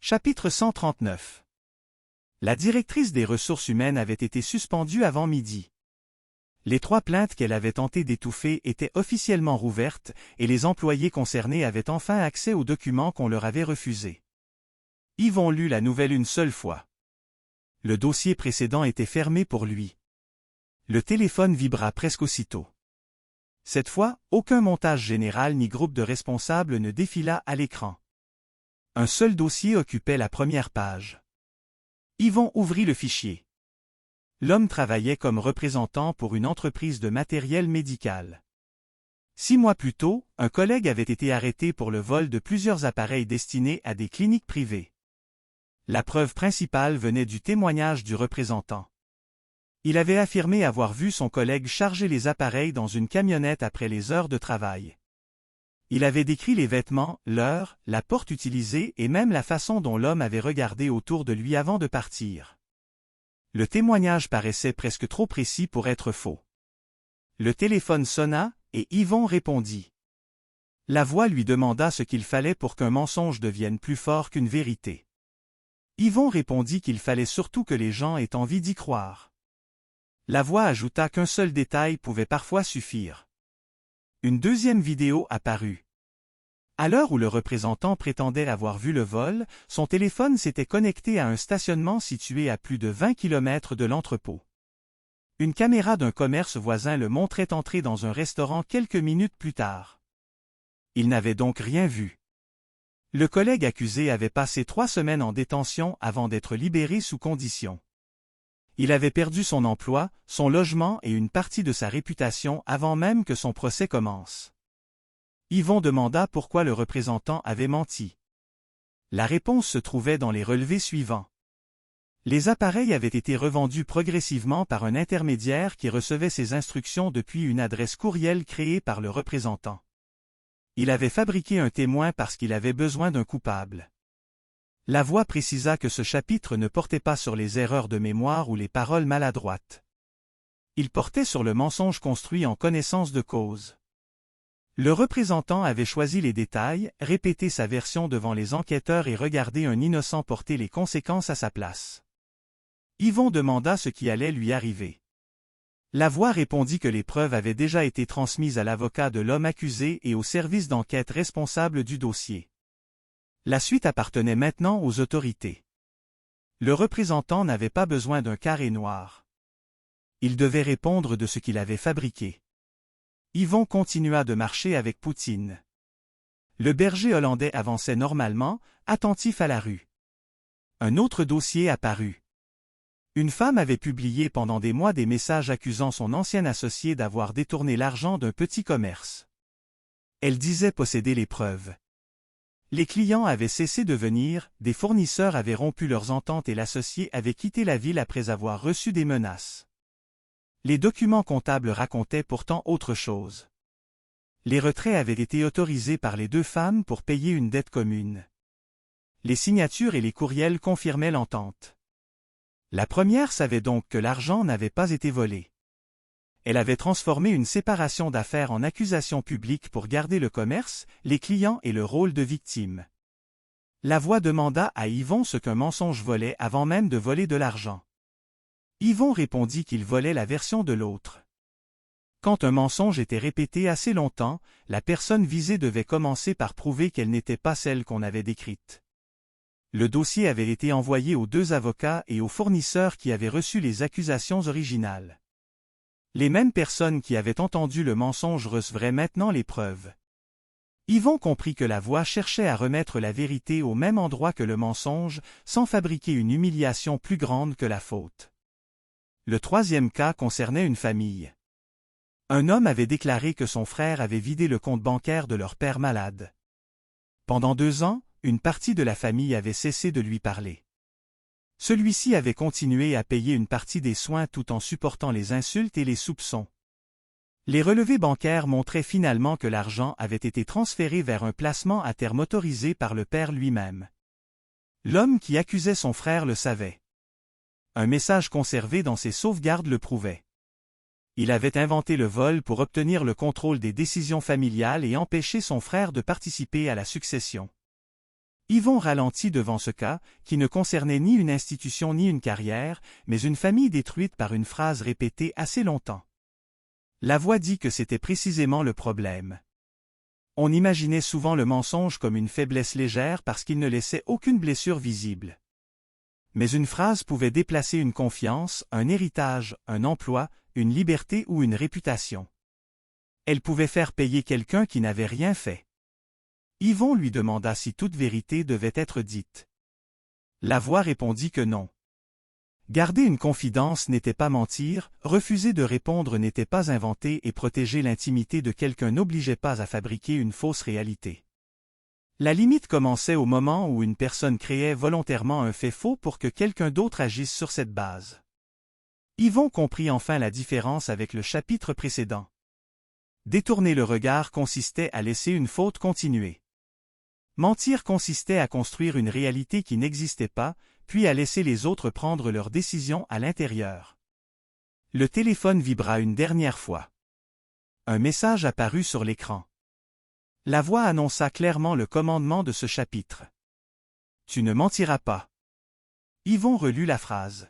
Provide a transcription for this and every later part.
Chapitre 139. La directrice des ressources humaines avait été suspendue avant midi. Les 3 plaintes qu'elle avait tenté d'étouffer étaient officiellement rouvertes et les employés concernés avaient enfin accès aux documents qu'on leur avait refusés. Yvon lut la nouvelle une seule fois. Le dossier précédent était fermé pour lui. Le téléphone vibra presque aussitôt. Cette fois, aucun montage général ni groupe de responsables ne défila à l'écran. Un seul dossier occupait la première page. Yvon ouvrit le fichier. L'homme travaillait comme représentant pour une entreprise de matériel médical. 6 mois plus tôt, un collègue avait été arrêté pour le vol de plusieurs appareils destinés à des cliniques privées. La preuve principale venait du témoignage du représentant. Il avait affirmé avoir vu son collègue charger les appareils dans une camionnette après les heures de travail. Il avait décrit les vêtements, l'heure, la porte utilisée et même la façon dont l'homme avait regardé autour de lui avant de partir. Le témoignage paraissait presque trop précis pour être faux. Le téléphone sonna, et Yvon répondit. La voix lui demanda ce qu'il fallait pour qu'un mensonge devienne plus fort qu'une vérité. Yvon répondit qu'il fallait surtout que les gens aient envie d'y croire. La voix ajouta qu'un seul détail pouvait parfois suffire. Une deuxième vidéo apparut. À l'heure où le représentant prétendait avoir vu le vol, son téléphone s'était connecté à un stationnement situé à plus de 20 km de l'entrepôt. Une caméra d'un commerce voisin le montrait entrer dans un restaurant quelques minutes plus tard. Il n'avait donc rien vu. Le collègue accusé avait passé 3 semaines en détention avant d'être libéré sous condition. Il avait perdu son emploi, son logement et une partie de sa réputation avant même que son procès commence. Yvon demanda pourquoi le représentant avait menti. La réponse se trouvait dans les relevés suivants. Les appareils avaient été revendus progressivement par un intermédiaire qui recevait ses instructions depuis une adresse courriel créée par le représentant. Il avait fabriqué un témoin parce qu'il avait besoin d'un coupable. La voix précisa que ce chapitre ne portait pas sur les erreurs de mémoire ou les paroles maladroites. Il portait sur le mensonge construit en connaissance de cause. Le représentant avait choisi les détails, répété sa version devant les enquêteurs et regardé un innocent porter les conséquences à sa place. Yvon demanda ce qui allait lui arriver. La voix répondit que les preuves avaient déjà été transmises à l'avocat de l'homme accusé et au service d'enquête responsable du dossier. La suite appartenait maintenant aux autorités. Le représentant n'avait pas besoin d'un carré noir. Il devait répondre de ce qu'il avait fabriqué. Yvon continua de marcher avec Poutine. Le berger hollandais avançait normalement, attentif à la rue. Un autre dossier apparut. Une femme avait publié pendant des mois des messages accusant son ancien associé d'avoir détourné l'argent d'un petit commerce. Elle disait posséder les preuves. Les clients avaient cessé de venir, des fournisseurs avaient rompu leurs ententes et l'associé avait quitté la ville après avoir reçu des menaces. Les documents comptables racontaient pourtant autre chose. Les retraits avaient été autorisés par les 2 femmes pour payer une dette commune. Les signatures et les courriels confirmaient l'entente. La première savait donc que l'argent n'avait pas été volé. Elle avait transformé une séparation d'affaires en accusation publique pour garder le commerce, les clients et le rôle de victime. La voix demanda à Yvon ce qu'un mensonge volait avant même de voler de l'argent. Yvon répondit qu'il volait la version de l'autre. Quand un mensonge était répété assez longtemps, la personne visée devait commencer par prouver qu'elle n'était pas celle qu'on avait décrite. Le dossier avait été envoyé aux 2 avocats et aux fournisseurs qui avaient reçu les accusations originales. Les mêmes personnes qui avaient entendu le mensonge recevraient maintenant les preuves. Yvon comprit que la voix cherchait à remettre la vérité au même endroit que le mensonge, sans fabriquer une humiliation plus grande que la faute. Le 3e cas concernait une famille. Un homme avait déclaré que son frère avait vidé le compte bancaire de leur père malade. Pendant 2 ans, une partie de la famille avait cessé de lui parler. Celui-ci avait continué à payer une partie des soins tout en supportant les insultes et les soupçons. Les relevés bancaires montraient finalement que l'argent avait été transféré vers un placement à terme autorisé par le père lui-même. L'homme qui accusait son frère le savait. Un message conservé dans ses sauvegardes le prouvait. Il avait inventé le vol pour obtenir le contrôle des décisions familiales et empêcher son frère de participer à la succession. Yvon ralentit devant ce cas, qui ne concernait ni une institution ni une carrière, mais une famille détruite par une phrase répétée assez longtemps. La voix dit que c'était précisément le problème. On imaginait souvent le mensonge comme une faiblesse légère parce qu'il ne laissait aucune blessure visible. Mais une phrase pouvait déplacer une confiance, un héritage, un emploi, une liberté ou une réputation. Elle pouvait faire payer quelqu'un qui n'avait rien fait. Yvon lui demanda si toute vérité devait être dite. La voix répondit que non. Garder une confidence n'était pas mentir, refuser de répondre n'était pas inventer et protéger l'intimité de quelqu'un n'obligeait pas à fabriquer une fausse réalité. La limite commençait au moment où une personne créait volontairement un fait faux pour que quelqu'un d'autre agisse sur cette base. Yvon comprit enfin la différence avec le chapitre précédent. Détourner le regard consistait à laisser une faute continuer. Mentir consistait à construire une réalité qui n'existait pas, puis à laisser les autres prendre leurs décisions à l'intérieur. Le téléphone vibra une dernière fois. Un message apparut sur l'écran. La voix annonça clairement le commandement de ce chapitre. Tu ne mentiras pas. Yvon relut la phrase.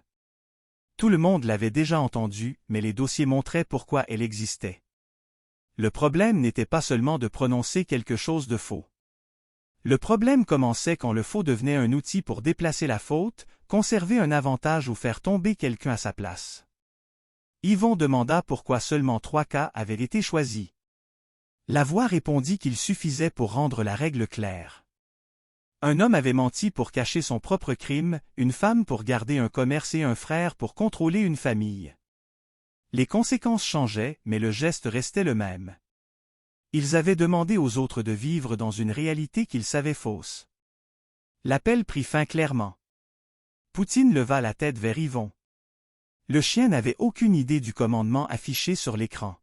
Tout le monde l'avait déjà entendue, mais les dossiers montraient pourquoi elle existait. Le problème n'était pas seulement de prononcer quelque chose de faux. Le problème commençait quand le faux devenait un outil pour déplacer la faute, conserver un avantage ou faire tomber quelqu'un à sa place. Yvon demanda pourquoi seulement 3 cas avaient été choisis. La voix répondit qu'il suffisait pour rendre la règle claire. Un homme avait menti pour cacher son propre crime, une femme pour garder un commerce et un frère pour contrôler une famille. Les conséquences changeaient, mais le geste restait le même. Ils avaient demandé aux autres de vivre dans une réalité qu'ils savaient fausse. L'appel prit fin clairement. Poutine leva la tête vers Yvon. Le chien n'avait aucune idée du commandement affiché sur l'écran.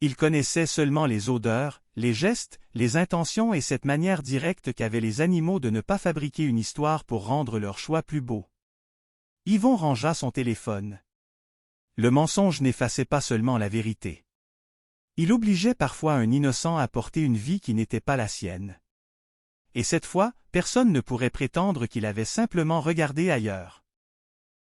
Il connaissait seulement les odeurs, les gestes, les intentions et cette manière directe qu'avaient les animaux de ne pas fabriquer une histoire pour rendre leur choix plus beau. Yvon rangea son téléphone. Le mensonge n'effaçait pas seulement la vérité. Il obligeait parfois un innocent à porter une vie qui n'était pas la sienne. Et cette fois, personne ne pourrait prétendre qu'il avait simplement regardé ailleurs.